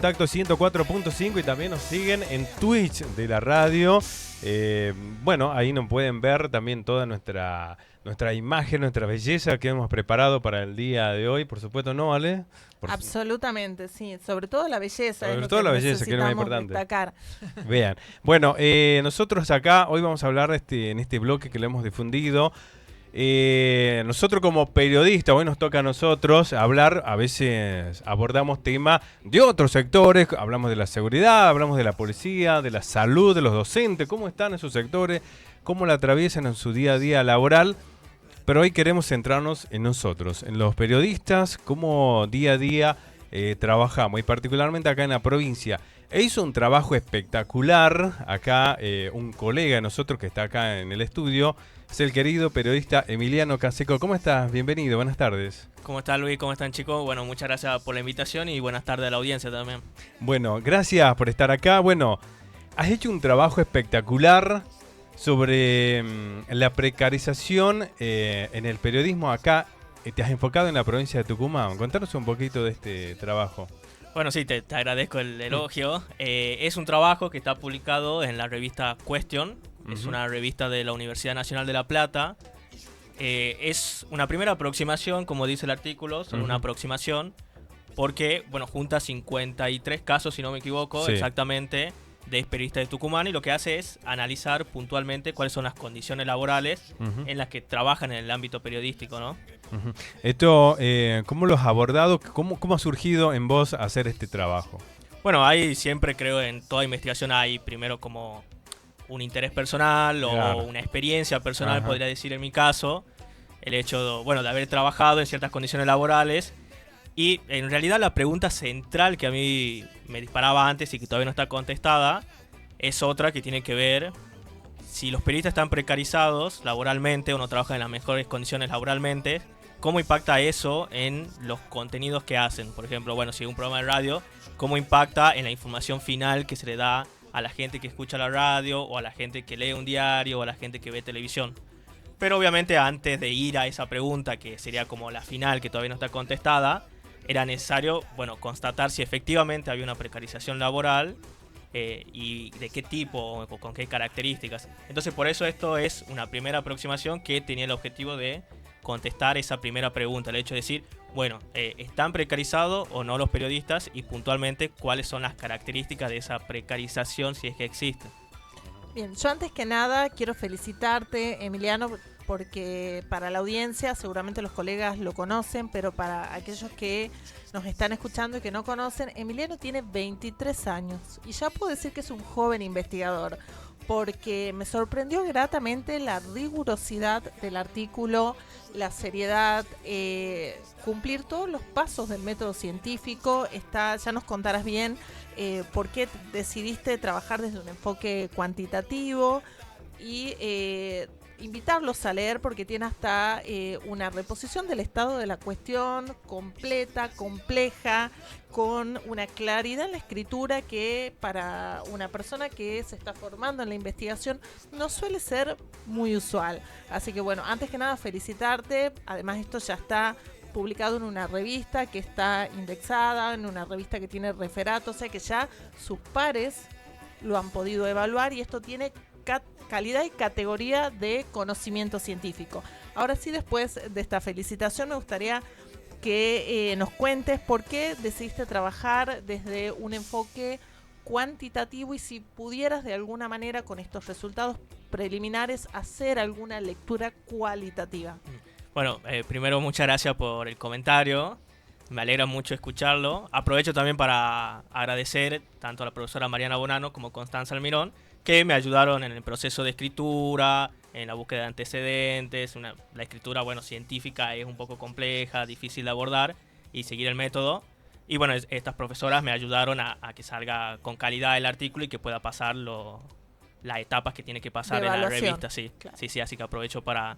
Contacto 104.5 y también nos siguen en Twitch de la radio. Bueno, ahí nos pueden ver también toda nuestra imagen, nuestra belleza que hemos preparado para el día de hoy. Por supuesto, ¿no, Ale? Absolutamente, sí. Sobre todo la belleza. Sobre todo la belleza, que es lo más importante. Destacar. Vean. Bueno, nosotros acá hoy vamos a hablar en este bloque que lo hemos difundido. Nosotros como periodistas, hoy nos toca a nosotros hablar, a veces abordamos temas de otros sectores, hablamos de la seguridad, hablamos de la policía, de la salud, de los docentes, cómo están esos sectores, cómo la atraviesan en su día a día laboral, pero hoy queremos centrarnos en nosotros, en los periodistas, cómo día a día trabajamos, y particularmente acá en la provincia. Hizo un trabajo espectacular acá, un colega de nosotros que está acá en el estudio, es el querido periodista Emiliano Canseco. ¿Cómo estás? Bienvenido, buenas tardes. ¿Cómo estás, Luis? ¿Cómo están, chicos? Bueno, muchas gracias por la invitación y buenas tardes a la audiencia también. Bueno, gracias por estar acá. Bueno, has hecho un trabajo espectacular sobre la precarización en el periodismo acá. Te has enfocado en la provincia de Tucumán. Contanos un poquito de este trabajo. Bueno, sí, te agradezco el elogio. Es un trabajo que está publicado en la revista Question. Es una revista de la Universidad Nacional de La Plata. Es una primera aproximación, como dice el artículo, solo una aproximación, porque, bueno, junta 53 casos, si no me equivoco, exactamente, de periodistas de Tucumán, y lo que hace es analizar puntualmente cuáles son las condiciones laborales en las que trabajan en el ámbito periodístico, ¿no? Esto, ¿cómo lo has abordado? ¿Cómo ha surgido en vos hacer este trabajo? Bueno, hay siempre, creo, en toda investigación hay primero como un interés personal o una experiencia personal, podría decir en mi caso, el hecho de haber trabajado en ciertas condiciones laborales. Y en realidad la pregunta central que a mí me disparaba antes y que todavía no está contestada es otra que tiene que ver si los periodistas están precarizados laboralmente o no trabajan en las mejores condiciones laboralmente, cómo impacta eso en los contenidos que hacen. Por ejemplo, si es un programa de radio, cómo impacta en la información final que se le da a la gente que escucha la radio o a la gente que lee un diario o a la gente que ve televisión. Pero obviamente antes de ir a esa pregunta, que sería como la final, que todavía no está contestada, era necesario, constatar si efectivamente había una precarización laboral y de qué tipo o con qué características. Entonces por eso esto es una primera aproximación que tenía el objetivo de contestar esa primera pregunta, el hecho de decir, ¿están precarizados o no los periodistas? Y puntualmente, ¿cuáles son las características de esa precarización si es que existe? Bien, yo antes que nada quiero felicitarte, Emiliano, porque para la audiencia, seguramente los colegas lo conocen, pero para aquellos que nos están escuchando y que no conocen, Emiliano tiene 23 años y ya puedo decir que es un joven investigador, porque me sorprendió gratamente la rigurosidad del artículo, la seriedad, cumplir todos los pasos del método científico. Ya nos contarás bien por qué decidiste trabajar desde un enfoque cuantitativo y invitarlos a leer, porque tiene hasta una reposición del estado de la cuestión completa, compleja, con una claridad en la escritura que para una persona que se está formando en la investigación no suele ser muy usual. Así que antes que nada felicitarte. Además esto ya está publicado en una revista que está indexada, en una revista que tiene referato, o sea que ya sus pares lo han podido evaluar y esto tiene calidad y categoría de conocimiento científico. Ahora sí, después de esta felicitación, me gustaría que nos cuentes por qué decidiste trabajar desde un enfoque cuantitativo y si pudieras de alguna manera con estos resultados preliminares hacer alguna lectura cualitativa. Primero muchas gracias por el comentario, me alegra mucho escucharlo. Aprovecho también para agradecer tanto a la profesora Mariana Bonano como Constanza Almirón, que me ayudaron en el proceso de escritura, en la búsqueda de antecedentes. La escritura, científica es un poco compleja, difícil de abordar y seguir el método. Y estas profesoras me ayudaron a que salga con calidad el artículo y que pueda pasar las etapas que tiene que pasar en la revista. Sí, claro. Sí, así que aprovecho para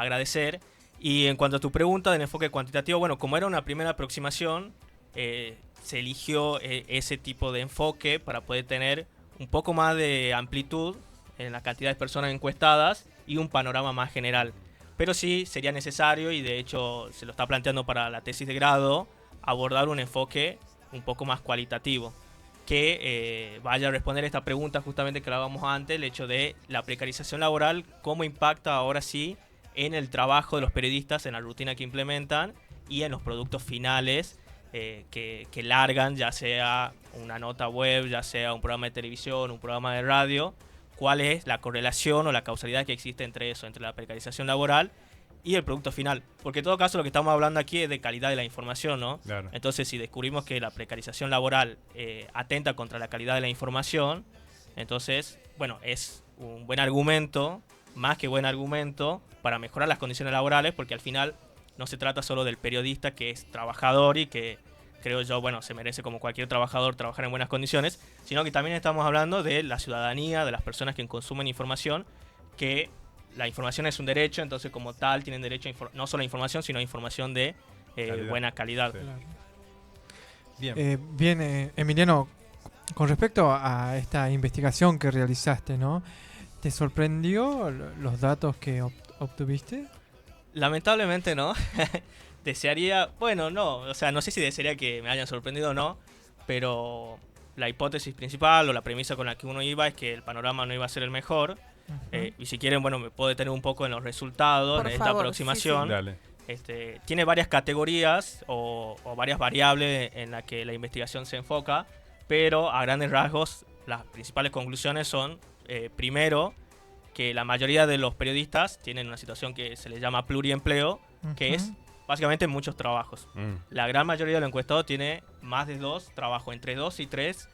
agradecer. Y en cuanto a tu pregunta del enfoque cuantitativo, como era una primera aproximación, se eligió ese tipo de enfoque para poder tener un poco más de amplitud en la cantidad de personas encuestadas y un panorama más general. Pero sí sería necesario, y de hecho se lo está planteando para la tesis de grado, abordar un enfoque un poco más cualitativo, que vaya a responder esta pregunta justamente que hablábamos antes, el hecho de la precarización laboral, cómo impacta ahora sí en el trabajo de los periodistas, en la rutina que implementan y en los productos finales que largan, ya sea una nota web, ya sea un programa de televisión, un programa de radio. ¿Cuál es la correlación o la causalidad que existe entre eso, entre la precarización laboral y el producto final? Porque en todo caso lo que estamos hablando aquí es de calidad de la información, ¿no? Claro. Entonces, si descubrimos que la precarización laboral atenta contra la calidad de la información, entonces, bueno, es un buen argumento, más que buen argumento, para mejorar las condiciones laborales, porque al final no se trata solo del periodista que es trabajador y que, creo yo, bueno, se merece como cualquier trabajador trabajar en buenas condiciones, sino que también estamos hablando de la ciudadanía, de las personas que consumen información, que la información es un derecho, entonces como tal tienen derecho a no solo a información, sino a información de buena calidad. Sí. Claro. Bien. Bien, Emiliano, con respecto a esta investigación que realizaste, ¿no? ¿Te sorprendió los datos que obtuviste? Lamentablemente no. Desearía, bueno, no, o sea, no sé si desearía que me hayan sorprendido o no, pero la hipótesis principal o la premisa con la que uno iba es que el panorama no iba a ser el mejor. Y si quieren, bueno, me puedo detener un poco en los resultados Por de esta favor, aproximación. Dale. Tiene varias categorías o varias variables en las que la investigación se enfoca, pero a grandes rasgos las principales conclusiones son, primero, que la mayoría de los periodistas tienen una situación que se les llama pluriempleo, que es básicamente muchos trabajos. La gran mayoría de los encuestados tiene más de 2 trabajos, entre 2 y 3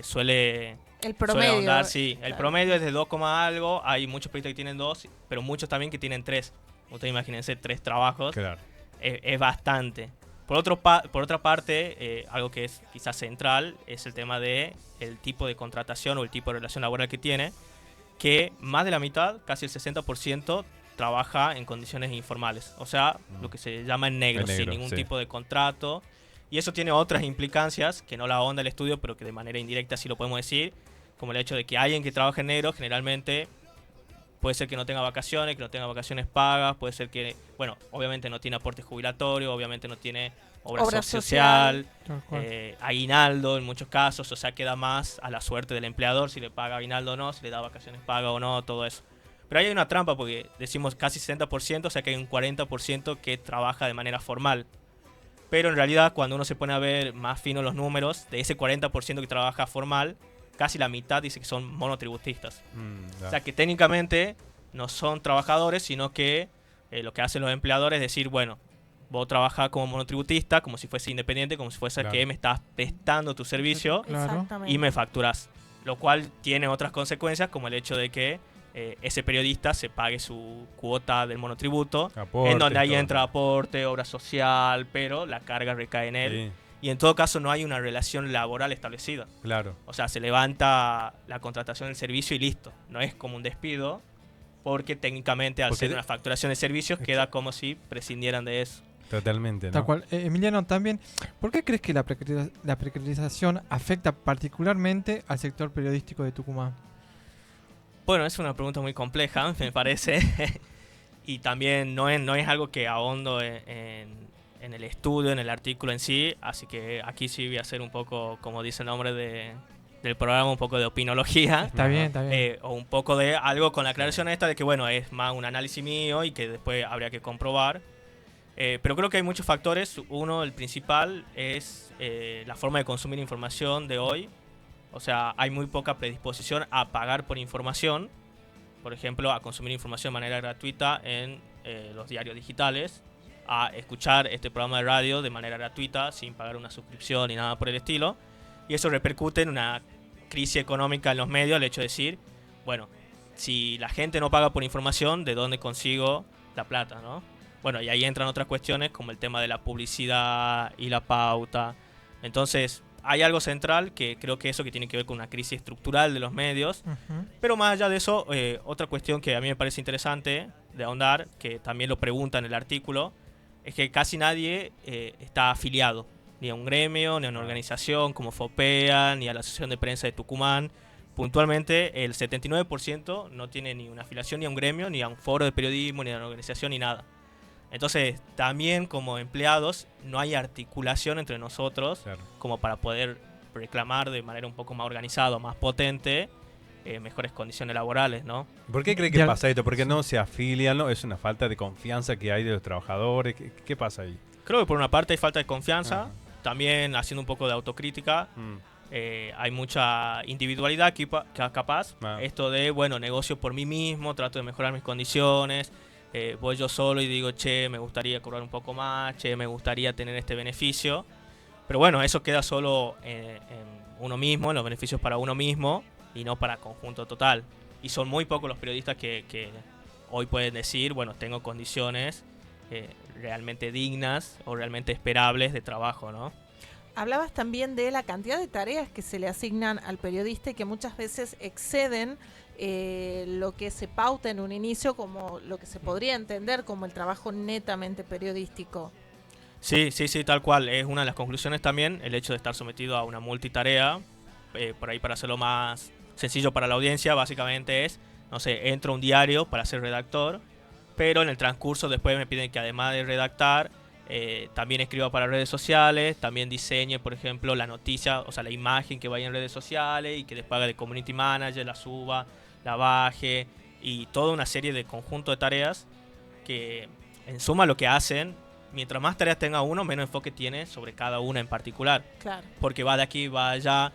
suele... El promedio. Ahondar, sí. El Claro. promedio es de 2, algo. Hay muchos periodistas que tienen 2, pero muchos también que tienen 3. Ustedes imagínense 3 trabajos. Claro. Es bastante. Por otra parte, algo que es quizás central es el tema de el tipo de contratación o el tipo de relación laboral que tiene, que más de la mitad, casi el 60%, trabaja en condiciones informales. O sea, lo que se llama en negro, sin ningún tipo de contrato. Y eso tiene otras implicancias que no la ahonda el estudio, pero que de manera indirecta sí lo podemos decir, como el hecho de que alguien que trabaja en negro generalmente puede ser que no tenga vacaciones pagas, puede ser que, bueno, obviamente no tiene aporte jubilatorio, obviamente no tiene obra social, aguinaldo en muchos casos, o sea, queda más a la suerte del empleador si le paga aguinaldo o no, si le da vacaciones pagas o no, todo eso. Pero ahí hay una trampa porque decimos casi 60%, o sea que hay un 40% que trabaja de manera formal. Pero en realidad cuando uno se pone a ver más fino los números, de ese 40% que trabaja formal, casi la mitad dice que son monotributistas. O sea que técnicamente no son trabajadores, sino que lo que hacen los empleadores es decir, bueno, vos trabajás como monotributista, como si fuese independiente, como si fuese que me estás prestando tu servicio y me facturás. Lo cual tiene otras consecuencias, como el hecho de que ese periodista se pague su cuota del monotributo, en donde ahí entra aporte, obra social, pero la carga recae en él. Sí. Y en todo caso no hay una relación laboral establecida. Claro. O sea, se levanta la contratación del servicio y listo. No es como un despido, porque técnicamente al ser una facturación de servicios queda como si prescindieran de eso. Totalmente, ¿no? Tal cual. Emiliano, también, ¿por qué crees que la precarización afecta particularmente al sector periodístico de Tucumán? Bueno, es una pregunta muy compleja, me parece. Y también no es algo que ahondo en el estudio, en el artículo en sí, así que aquí sí voy a hacer un poco, como dice el nombre del programa, un poco de opinología. Está bien, está bien. O un poco de algo con la aclaración esta de que, bueno, es más un análisis mío y que después habría que comprobar. Pero creo que hay muchos factores. Uno, el principal, es la forma de consumir información de hoy. O sea, hay muy poca predisposición a pagar por información. Por ejemplo, a consumir información de manera gratuita en los diarios digitales, a escuchar este programa de radio de manera gratuita sin pagar una suscripción ni nada por el estilo. Y eso repercute en una crisis económica en los medios, el hecho de decir, bueno, si la gente no paga por información, ¿de dónde consigo la plata, no? Bueno, y ahí entran otras cuestiones como el tema de la publicidad y la pauta. Entonces, hay algo central que creo que eso que tiene que ver con una crisis estructural de los medios. Pero más allá de eso, otra cuestión que a mí me parece interesante de ahondar, que también lo pregunta en el artículo, es que casi nadie está afiliado, ni a un gremio, ni a una organización como FOPEA, ni a la Asociación de Prensa de Tucumán. Puntualmente, el 79% no tiene ni una afiliación ni a un gremio, ni a un foro de periodismo, ni a una organización, ni nada. Entonces, también como empleados, no hay articulación entre nosotros Claro. como para poder reclamar de manera un poco más organizada, más potente, mejores condiciones laborales, ¿no? ¿Por qué cree que Ya- pasa esto? ¿Por qué no se afilian? ¿No? ¿Es una falta de confianza que hay de los trabajadores? ¿Qué pasa ahí? Creo que por una parte hay falta de confianza, Ajá. también haciendo un poco de autocrítica. Mm. Hay mucha individualidad capaz. Ah. Esto de, bueno, negocio por mí mismo, trato de mejorar mis condiciones. Voy yo solo y digo, che, me gustaría cobrar un poco más, che, me gustaría tener este beneficio. Pero bueno, eso queda solo en uno mismo, en los beneficios para uno mismo y no para conjunto total. Y son muy pocos los periodistas que hoy pueden decir, bueno, tengo condiciones realmente dignas o realmente esperables de trabajo, ¿no? Hablabas también de la cantidad de tareas que se le asignan al periodista y que muchas veces exceden lo que se pauta en un inicio como lo que se podría entender como el trabajo netamente periodístico. Sí, tal cual. Es una de las conclusiones también, el hecho de estar sometido a una multitarea. Por ahí, para hacerlo más sencillo para la audiencia, básicamente es, no sé, entro a un diario para ser redactor, pero en el transcurso después me piden que además de redactar, también escriba para redes sociales, también diseñe, por ejemplo, la noticia, o sea, la imagen que vaya en redes sociales y que después haga de community manager, la suba, la baje y toda una serie de conjunto de tareas que en suma lo que hacen, mientras más tareas tenga uno, menos enfoque tiene sobre cada una en particular, Claro. porque va de aquí, va allá,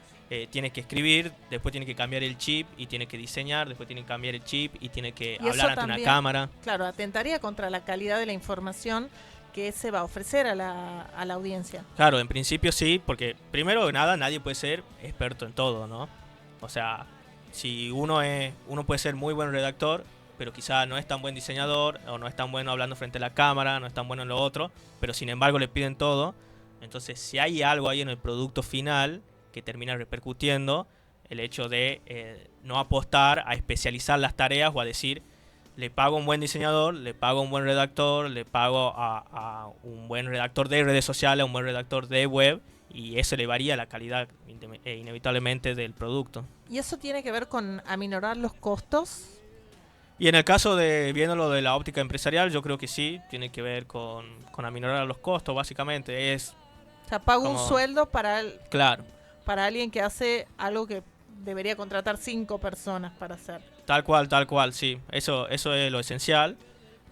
tiene que escribir, después tiene que cambiar el chip y tiene que diseñar, después tiene que cambiar el chip y tiene que Y eso hablar ante una también, cámara. Claro, atentaría contra la calidad de la información que se va a ofrecer a la audiencia. Claro, en principio sí, porque primero que nada nadie puede ser experto en todo, ¿no? O sea, si uno puede ser muy buen redactor, pero quizá no es tan buen diseñador o no es tan bueno hablando frente a la cámara, no es tan bueno en lo otro, pero sin embargo le piden todo. Entonces, si hay algo ahí en el producto final que termina repercutiendo, el hecho de no apostar a especializar las tareas o a decir, le pago a un buen diseñador, le pago a un buen redactor, le pago a un buen redactor de redes sociales, a un buen redactor de web, y eso elevaría la calidad inevitablemente del producto. ¿Y eso tiene que ver con aminorar los costos? Y en el caso de, viéndolo de la óptica empresarial, yo creo que sí, tiene que ver con aminorar los costos, básicamente. Es, O sea, pago Como- un sueldo claro, para alguien que hace algo que debería contratar 5 personas para hacer. tal cual, sí. Eso es lo esencial.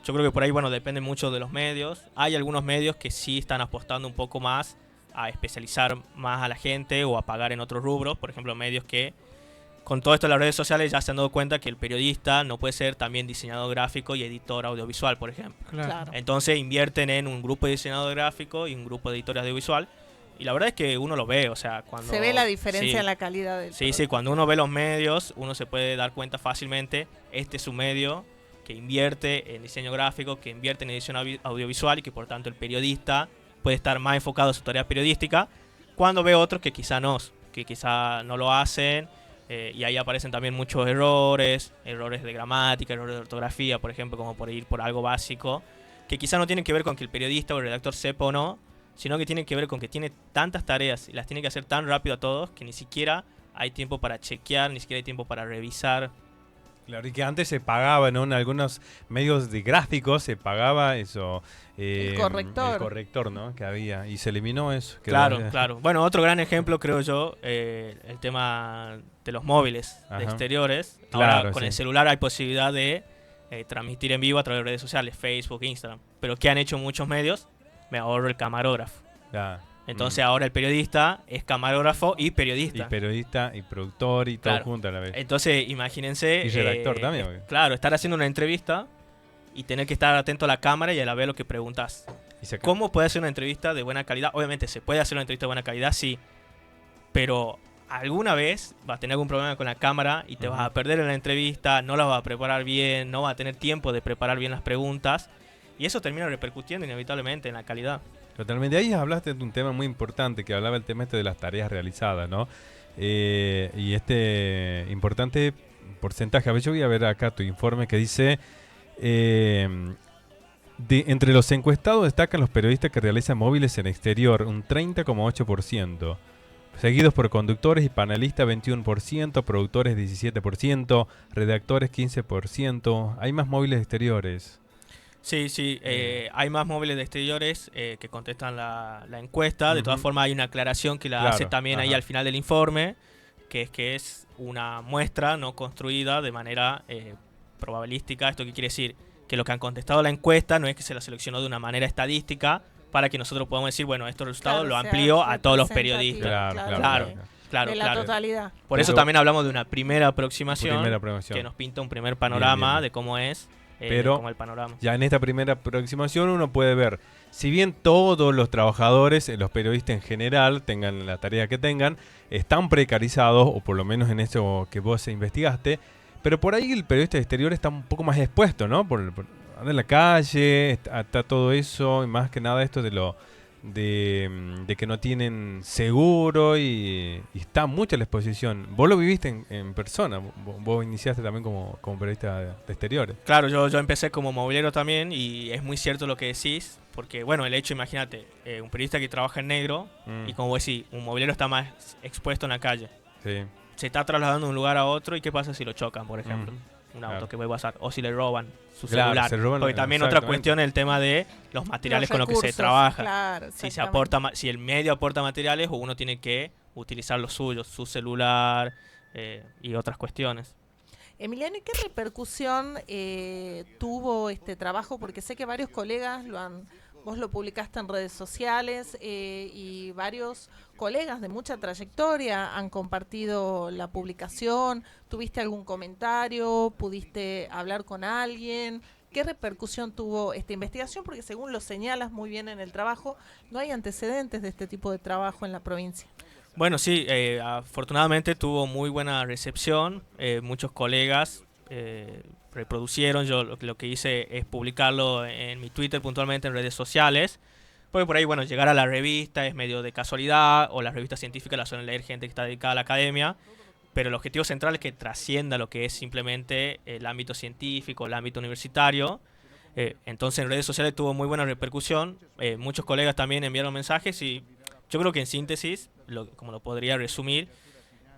Yo creo que por ahí, bueno, depende mucho de los medios. Hay algunos medios que sí están apostando un poco más a especializar más a la gente o a pagar en otros rubros. Por ejemplo, medios que con todo esto de las redes sociales ya se han dado cuenta que el periodista no puede ser también diseñador gráfico y editor audiovisual, por ejemplo. Claro. Entonces invierten en un grupo de diseñador gráfico y un grupo de editor audiovisual. Y la verdad es que uno lo ve, o sea, cuando... Se ve la diferencia sí. en la calidad del Sí, cuando uno ve los medios, uno se puede dar cuenta fácilmente, este es un medio que invierte en diseño gráfico, que invierte en edición audiovisual y que por tanto el periodista puede estar más enfocado en su tarea periodística, cuando ve otros que quizá no lo hacen, y ahí aparecen también muchos errores de gramática, errores de ortografía, por ejemplo, como por ir por algo básico, que quizá no tienen que ver con que el periodista o el redactor sepa o no, sino que tienen que ver con que tiene tantas tareas y las tiene que hacer tan rápido a todos que ni siquiera hay tiempo para chequear, ni siquiera hay tiempo para revisar. Claro, y que antes se pagaba, ¿no? En algunos medios de gráficos se pagaba eso. El corrector. El corrector, ¿no? Que había. Y se eliminó eso. Claro. Bueno, otro gran ejemplo, creo yo, el tema de los móviles Ajá. de exteriores. Claro, Ahora con sí. el celular hay posibilidad de transmitir en vivo a través de redes sociales, Facebook, Instagram. Pero ¿qué han hecho muchos medios? Me ahorro el camarógrafo. Ya. Entonces ahora el periodista es camarógrafo y periodista. Y periodista y productor y Claro. todo junto a la vez. Entonces, imagínense... Y redactor también, porque- Claro, estar haciendo una entrevista y tener que estar atento a la cámara y a la vez lo que preguntas. Y se ¿Cómo puede hacer una entrevista de buena calidad? Obviamente se puede hacer una entrevista de buena calidad, sí. Pero alguna vez vas a tener algún problema con la cámara y te vas a perder en la entrevista, no la vas a preparar bien, no vas a tener tiempo de preparar bien las preguntas. Y eso termina repercutiendo inevitablemente en la calidad. Totalmente. Ahí hablaste de un tema muy importante que hablaba el tema este de las tareas realizadas, ¿no? Y este importante porcentaje. A ver, yo voy a ver acá tu informe que dice... entre los encuestados destacan los periodistas que realizan móviles en exterior, un 30,8%. Seguidos por conductores y panelistas 21%, productores 17%, redactores 15%. Hay más móviles exteriores. Sí, sí, hay más móviles de exteriores que contestan la encuesta. De todas formas, hay una aclaración que la hace también ahí al final del informe, que es una muestra no construida de manera probabilística. ¿Esto qué quiere decir? Que lo que han contestado la encuesta no es que se la seleccionó de una manera estadística para que nosotros podamos decir, bueno, estos resultados lo amplió a todos los periodistas. Claro, de la totalidad. Por eso también hablamos de una primera aproximación que nos pinta un primer panorama de cómo es como el panorama. Ya en esta primera aproximación uno puede ver, si bien todos los trabajadores, los periodistas en general, tengan la tarea que tengan, están precarizados, o por lo menos en eso que vos investigaste, pero por ahí el periodista exterior está un poco más expuesto, ¿no? Por andar en la calle, está todo eso, y más que nada esto de que no tienen seguro y está mucha la exposición. Vos lo viviste en persona, vos iniciaste también como periodista de exteriores. Claro, yo empecé como movilero también y es muy cierto lo que decís, porque bueno, el hecho, imagínate, un periodista que trabaja en negro y como vos decís, un movilero está más expuesto en la calle. Sí. Se está trasladando de un lugar a otro y ¿qué pasa si lo chocan, por ejemplo? Un auto que puede pasar, o si le roban su celular, porque también otra cuestión es el tema de los materiales con los que se trabaja, si el medio aporta materiales o uno tiene que utilizar los suyos, su celular y otras cuestiones. Emiliano, ¿y qué repercusión tuvo este trabajo? Porque sé que varios colegas vos lo publicaste en redes sociales y varios colegas de mucha trayectoria han compartido la publicación. ¿Tuviste algún comentario? ¿Pudiste hablar con alguien? ¿Qué repercusión tuvo esta investigación? Porque según lo señalas muy bien en el trabajo, no hay antecedentes de este tipo de trabajo en la provincia. Bueno, sí, afortunadamente tuvo muy buena recepción. Muchos colegas reproducieron. Yo lo que hice es publicarlo en mi Twitter puntualmente en redes sociales, porque por ahí, bueno, llegar a la revista es medio de casualidad, o las revistas científicas las suelen leer gente que está dedicada a la academia, pero el objetivo central es que trascienda lo que es simplemente el ámbito científico, el ámbito universitario. Entonces en redes sociales tuvo muy buena repercusión. Muchos colegas también enviaron mensajes y yo creo que en síntesis, como lo podría resumir,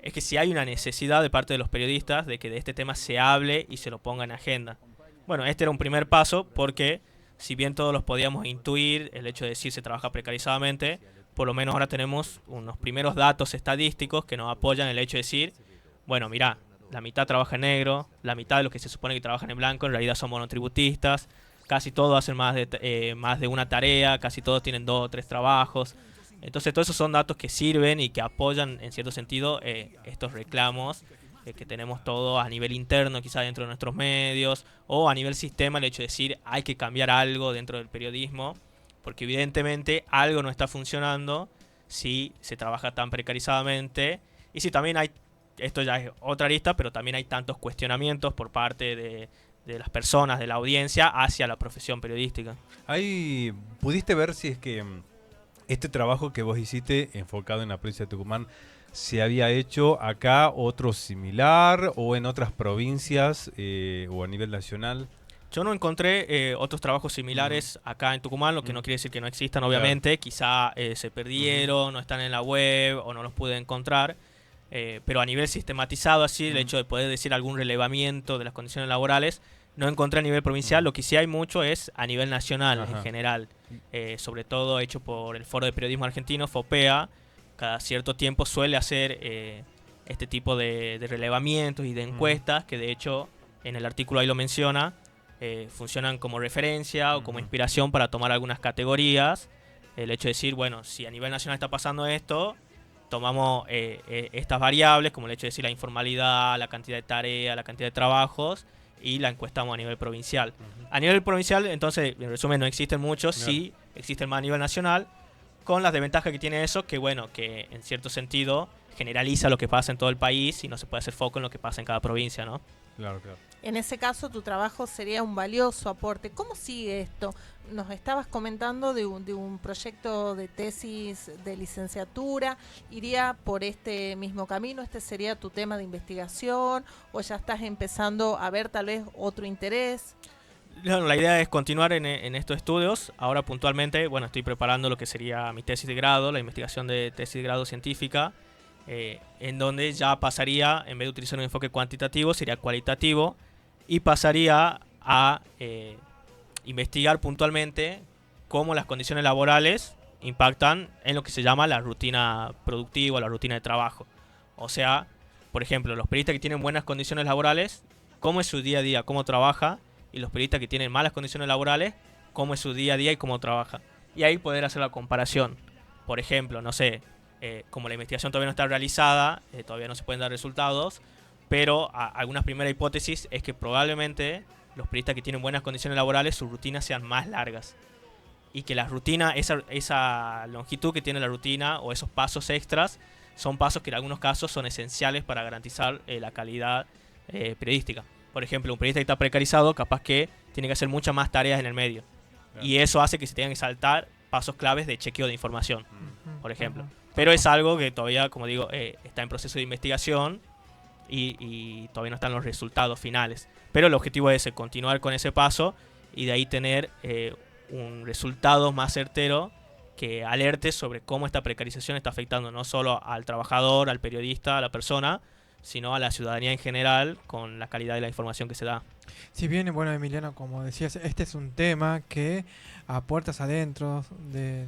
es que si hay una necesidad de parte de los periodistas de que de este tema se hable y se lo ponga en agenda. Bueno, este era un primer paso porque si bien todos los podíamos intuir, el hecho de decir se trabaja precarizadamente, por lo menos ahora tenemos unos primeros datos estadísticos que nos apoyan el hecho de decir, bueno, mirá, la mitad trabaja en negro, la mitad de los que se supone que trabajan en blanco en realidad son monotributistas, casi todos hacen más de una tarea, casi todos tienen 2 o 3 trabajos. Entonces todos esos son datos que sirven y que apoyan en cierto sentido estos reclamos que tenemos todos a nivel interno, quizá dentro de nuestros medios, o a nivel sistema, el hecho de decir hay que cambiar algo dentro del periodismo, porque evidentemente algo no está funcionando si se trabaja tan precarizadamente y si también hay, esto ya es otra arista, pero también hay tantos cuestionamientos por parte de las personas, de la audiencia, hacia la profesión periodística. Ahí pudiste ver si es que este trabajo que vos hiciste enfocado en la provincia de Tucumán, ¿se había hecho acá otro similar o en otras provincias o a nivel nacional? Yo no encontré otros trabajos similares acá en Tucumán, lo que no quiere decir que no existan, obviamente. Quizá se perdieron, no están en la web o no los pude encontrar. Pero a nivel sistematizado, así, el hecho de poder decir algún relevamiento de las condiciones laborales, no encontré a nivel provincial. Lo que sí hay mucho es a nivel nacional en general, sobre todo hecho por el Foro de Periodismo Argentino, FOPEA. Cada cierto tiempo suele hacer este tipo de relevamientos y de encuestas, que de hecho en el artículo ahí lo menciona, funcionan como referencia o como inspiración para tomar algunas categorías. El hecho de decir, bueno, si a nivel nacional está pasando esto, tomamos estas variables, como el hecho de decir la informalidad, la cantidad de tareas, la cantidad de trabajos, y la encuestamos a nivel provincial. A nivel provincial, entonces, en resumen, no existen muchos, sí existen más a nivel nacional, con las desventajas que tiene eso, que bueno, que en cierto sentido generaliza lo que pasa en todo el país y no se puede hacer foco en lo que pasa en cada provincia, ¿no? Claro, claro. En ese caso, tu trabajo sería un valioso aporte. ¿Cómo sigue esto? Nos estabas comentando de un proyecto de tesis de licenciatura. ¿Iría por este mismo camino? ¿Este sería tu tema de investigación? ¿O ya estás empezando a ver tal vez otro interés? Bueno, la idea es continuar en estos estudios. Ahora puntualmente, bueno, estoy preparando lo que sería mi tesis de grado, la investigación de tesis de grado científica, en donde ya pasaría, en vez de utilizar un enfoque cuantitativo, sería cualitativo, y pasaría a investigar puntualmente cómo las condiciones laborales impactan en lo que se llama la rutina productiva, la rutina de trabajo. O sea, por ejemplo, los periodistas que tienen buenas condiciones laborales, cómo es su día a día, cómo trabaja, y los periodistas que tienen malas condiciones laborales, cómo es su día a día y cómo trabaja. Y ahí poder hacer la comparación. Por ejemplo, no sé, como la investigación todavía no está realizada, todavía no se pueden dar resultados, pero algunas primeras hipótesis es que probablemente los periodistas que tienen buenas condiciones laborales, sus rutinas sean más largas. Y que la rutina, esa longitud que tiene la rutina o esos pasos extras, son pasos que en algunos casos son esenciales para garantizar la calidad periodística. Por ejemplo, un periodista que está precarizado, capaz que tiene que hacer muchas más tareas en el medio. Claro. Y eso hace que se tengan que saltar pasos claves de chequeo de información, por ejemplo. Pero es algo que todavía, como digo, está en proceso de investigación y todavía no están los resultados finales. Pero el objetivo es continuar con ese paso y de ahí tener un resultado más certero que alerte sobre cómo esta precarización está afectando no solo al trabajador, al periodista, a la persona, sino a la ciudadanía en general con la calidad de la información que se da. Si bien, bueno, Emiliano, como decías, este es un tema que a puertas adentro de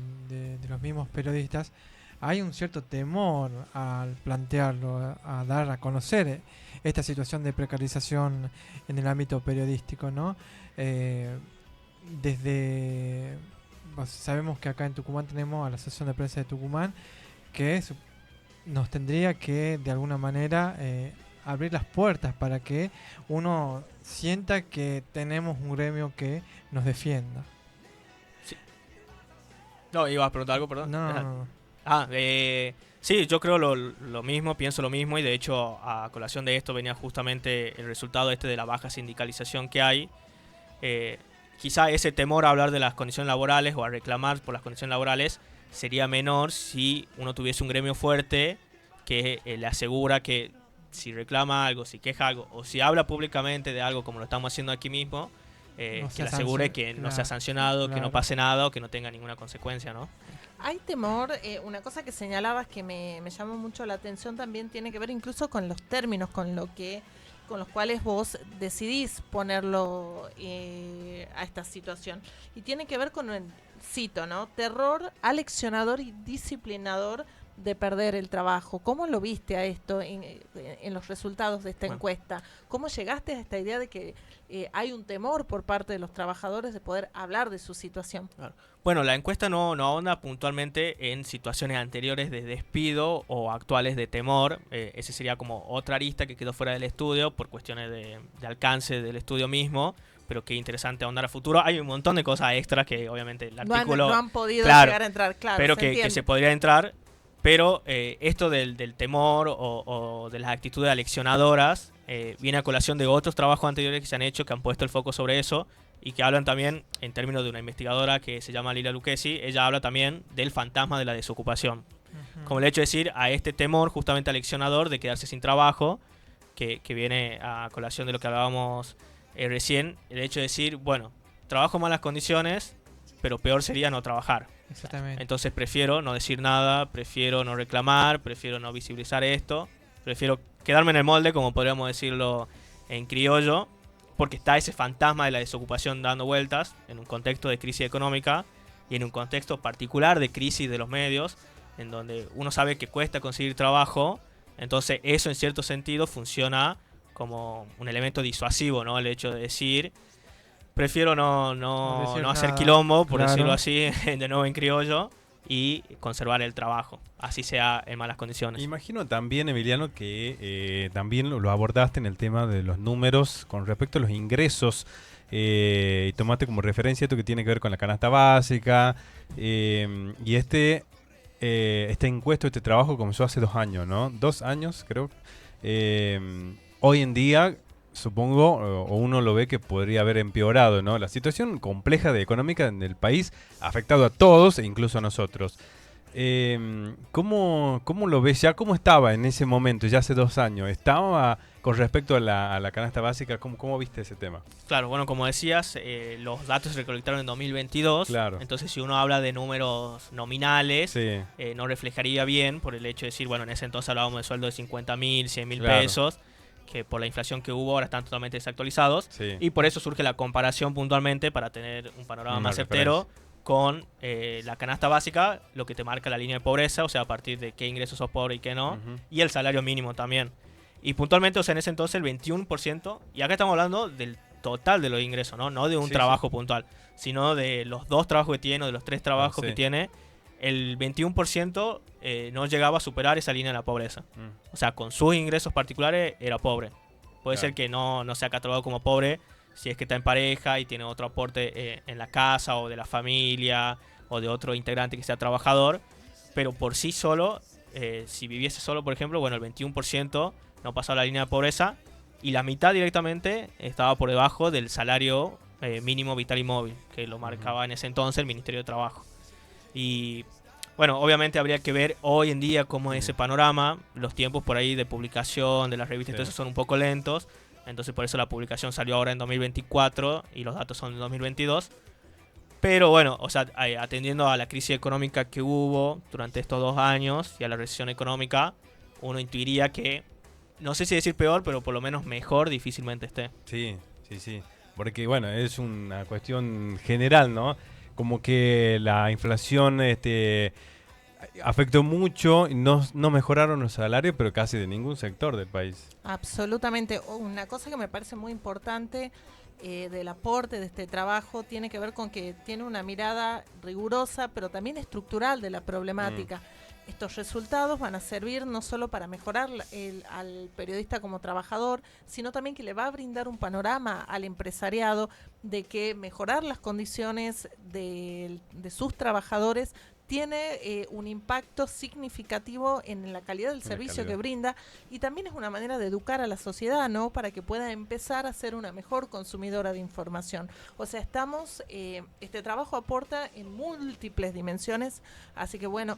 los mismos periodistas hay un cierto temor al plantearlo, a dar a conocer esta situación de precarización en el ámbito periodístico, ¿no? Sabemos que acá en Tucumán tenemos a la Asociación de Prensa de Tucumán, que nos tendría que de alguna manera abrir las puertas para que uno sienta que tenemos un gremio que nos defienda. Sí. No, ibas a preguntar algo, perdón. No. Sí, yo creo lo mismo, pienso lo mismo, y de hecho a colación de esto venía justamente el resultado de la baja sindicalización que hay. Quizá ese temor a hablar de las condiciones laborales o a reclamar por las condiciones laborales sería menor si uno tuviese un gremio fuerte que le asegura que si reclama algo, si queja algo o si habla públicamente de algo como lo estamos haciendo aquí mismo, que le asegure que no sea sancionado, que no pase nada o que no tenga ninguna consecuencia, ¿no? Hay temor, una cosa que señalabas que me llamó mucho la atención también tiene que ver incluso con los términos, con los cuales vos decidís ponerlo a esta situación. Y tiene que ver con, cito, ¿no? Terror aleccionador y disciplinador de perder el trabajo. ¿Cómo lo viste a esto en los resultados de esta encuesta? ¿Cómo llegaste a esta idea de que hay un temor por parte de los trabajadores de poder hablar de su situación? Claro. Bueno, la encuesta no ahonda puntualmente en situaciones anteriores de despido o actuales de temor. Ese sería como otra arista que quedó fuera del estudio por cuestiones de alcance del estudio mismo, pero qué interesante ahondar a futuro. Hay un montón de cosas extras que obviamente el artículo... No han podido llegar a entrar, claro. Pero que se podría entrar. Pero esto del temor o de las actitudes aleccionadoras viene a colación de otros trabajos anteriores que se han hecho, que han puesto el foco sobre eso y que hablan también, en términos de una investigadora que se llama Lila Lucchesi, ella habla también del fantasma de la desocupación. Como el hecho de decir a este temor justamente aleccionador de quedarse sin trabajo, que viene a colación de lo que hablábamos recién, el hecho de decir, bueno, trabajo en malas condiciones, pero peor sería no trabajar. Exactamente. Entonces prefiero no decir nada, prefiero no reclamar, prefiero no visibilizar esto, prefiero quedarme en el molde, como podríamos decirlo en criollo, porque está ese fantasma de la desocupación dando vueltas en un contexto de crisis económica y en un contexto particular de crisis de los medios, en donde uno sabe que cuesta conseguir trabajo. Entonces eso en cierto sentido funciona como un elemento disuasivo, ¿no? El hecho de decir, prefiero no hacer quilombo, por decirlo así, de nuevo en criollo, y conservar el trabajo, así sea en malas condiciones. Imagino también, Emiliano, que también lo abordaste en el tema de los números con respecto a los ingresos, y tomaste como referencia esto que tiene que ver con la canasta básica, y esta encuesta, este trabajo comenzó hace 2 años, ¿no? 2 años, creo. Hoy en día, supongo, o uno lo ve que podría haber empeorado, ¿no? La situación compleja económica en el país ha afectado a todos e incluso a nosotros. ¿Cómo lo ves ya? ¿Cómo estaba en ese momento, ya hace 2 años? ¿Estaba con respecto a la canasta básica? ¿Cómo viste ese tema? Claro, bueno, como decías, los datos se recolectaron en 2022. Claro. Entonces, si uno habla de números nominales, sí, no reflejaría bien por el hecho de decir, bueno, en ese entonces hablábamos de sueldo de 50.000, 100.000 pesos, que por la inflación que hubo ahora están totalmente desactualizados. Sí. Y por eso surge la comparación puntualmente para tener un panorama Una más certero con la canasta básica, lo que te marca la línea de pobreza, o sea, a partir de qué ingresos sos pobre y qué no, y el salario mínimo también. Y puntualmente, o sea, en ese entonces el 21%, y acá estamos hablando del total de los ingresos, no de un trabajo puntual, sino de los 2 trabajos que tiene o de los 3 trabajos que tiene, el 21% no llegaba a superar esa línea de la pobreza. O sea, con sus ingresos particulares era pobre. Puede ser que no sea catalogado como pobre si es que está en pareja y tiene otro aporte en la casa o de la familia o de otro integrante que sea trabajador, pero por sí solo, si viviese solo, por ejemplo, bueno, el 21% no pasaba la línea de pobreza y la mitad directamente estaba por debajo del salario mínimo vital y móvil, que lo marcaba en ese entonces el Ministerio de Trabajo. Y bueno, obviamente habría que ver hoy en día cómo es ese panorama. Los tiempos por ahí de publicación de las revistas y todo eso son un poco lentos, entonces por eso la publicación salió ahora en 2024 y los datos son de 2022. Pero bueno, o sea, atendiendo a la crisis económica que hubo durante estos 2 años y a la recesión económica, uno intuiría que, no sé si decir peor, pero por lo menos mejor difícilmente esté. Sí. Porque bueno, es una cuestión general, ¿no? Como que la inflación afectó mucho y no mejoraron los salarios, pero casi de ningún sector del país. Absolutamente. Una cosa que me parece muy importante del aporte de este trabajo tiene que ver con que tiene una mirada rigurosa, pero también estructural de la problemática. Estos resultados van a servir no solo para mejorar al periodista como trabajador, sino también que le va a brindar un panorama al empresariado de que mejorar las condiciones de sus trabajadores tiene un impacto significativo en la calidad del servicio que brinda, y también es una manera de educar a la sociedad, ¿no? Para que pueda empezar a ser una mejor consumidora de información. O sea, este trabajo aporta en múltiples dimensiones, así que bueno,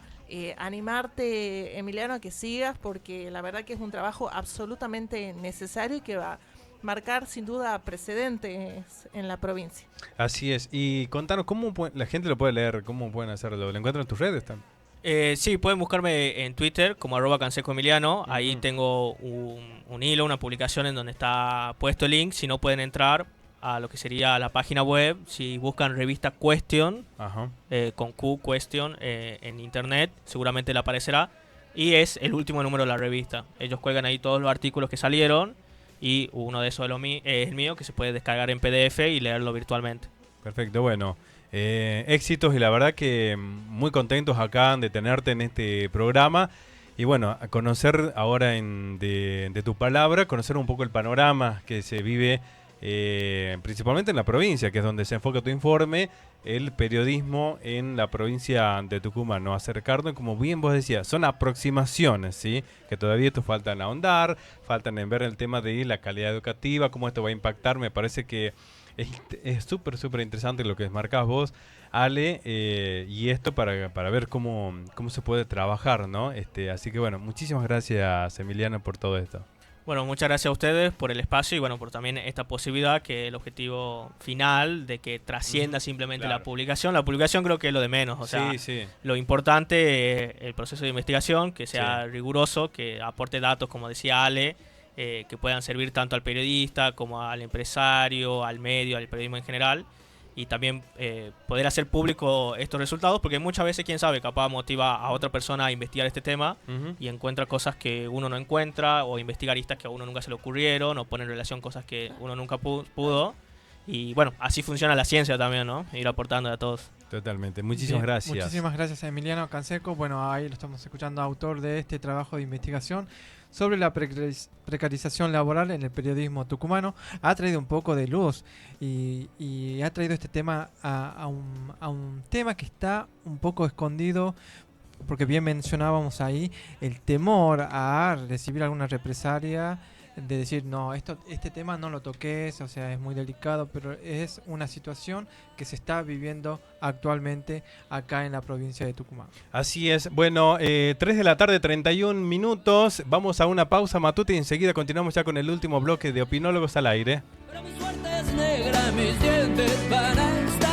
animarte, Emiliano, a que sigas, porque la verdad que es un trabajo absolutamente necesario y que va a marcar sin duda precedentes en la provincia. Así es. Y contanos, ¿cómo la gente lo puede leer? ¿Cómo pueden hacerlo? ¿Lo encuentran en tus redes también? Sí, pueden buscarme en Twitter como @cansecoemiliano. Ahí tengo un hilo, una publicación en donde está puesto el link. Si no, pueden entrar a lo que sería la página web. Si buscan revista Question, con Q, Question, en internet, seguramente le aparecerá. Y es el último número de la revista. Ellos cuelgan ahí todos los artículos que salieron. Y uno de esos es el mío, que se puede descargar en PDF y leerlo virtualmente. Perfecto, bueno. Éxitos, y la verdad que muy contentos acá de tenerte en este programa. Y bueno, a conocer ahora de tu palabra, conocer un poco el panorama que se vive principalmente en la provincia, que es donde se enfoca tu informe, el periodismo en la provincia de Tucumán, ¿no? Acercarnos, como bien vos decías, son aproximaciones, ¿sí? Que todavía esto faltan ahondar, faltan en ver el tema de la calidad educativa, cómo esto va a impactar. Me parece que es súper interesante lo que marcás vos, Ale, y esto para ver cómo se puede trabajar, ¿no? Así que bueno, muchísimas gracias, Emiliano, por todo esto. Bueno, muchas gracias a ustedes por el espacio y bueno, por también esta posibilidad, que el objetivo final de que trascienda simplemente la publicación. La publicación creo que es lo de menos, o sea, lo importante es el proceso de investigación, que sea riguroso, que aporte datos, como decía Ale, que puedan servir tanto al periodista como al empresario, al medio, al periodismo en general. Y también poder hacer público estos resultados, porque muchas veces, quién sabe, capaz motiva a otra persona a investigar este tema y encuentra cosas que uno no encuentra, o investiga aristas que a uno nunca se le ocurrieron, o pone en relación cosas que uno nunca pudo. Y bueno, así funciona la ciencia también, ¿no? Ir aportando a todos. Totalmente. Muchísimas gracias. Muchísimas gracias a Emiliano Canseco. Bueno, ahí lo estamos escuchando, autor de este trabajo de investigación sobre la precarización laboral en el periodismo tucumano. Ha traído un poco de luz y ha traído este tema a un tema que está un poco escondido, porque bien mencionábamos ahí el temor a recibir alguna represalia, de decir, no, este tema no lo toques, o sea, es muy delicado, pero es una situación que se está viviendo actualmente acá en la provincia de Tucumán. Así es. Bueno, 3 de la tarde, 31 minutos. Vamos a una pausa, Matute, y enseguida continuamos ya con el último bloque de Opinólogos al Aire. Pero mi suerte es negra, mis dientes van a estar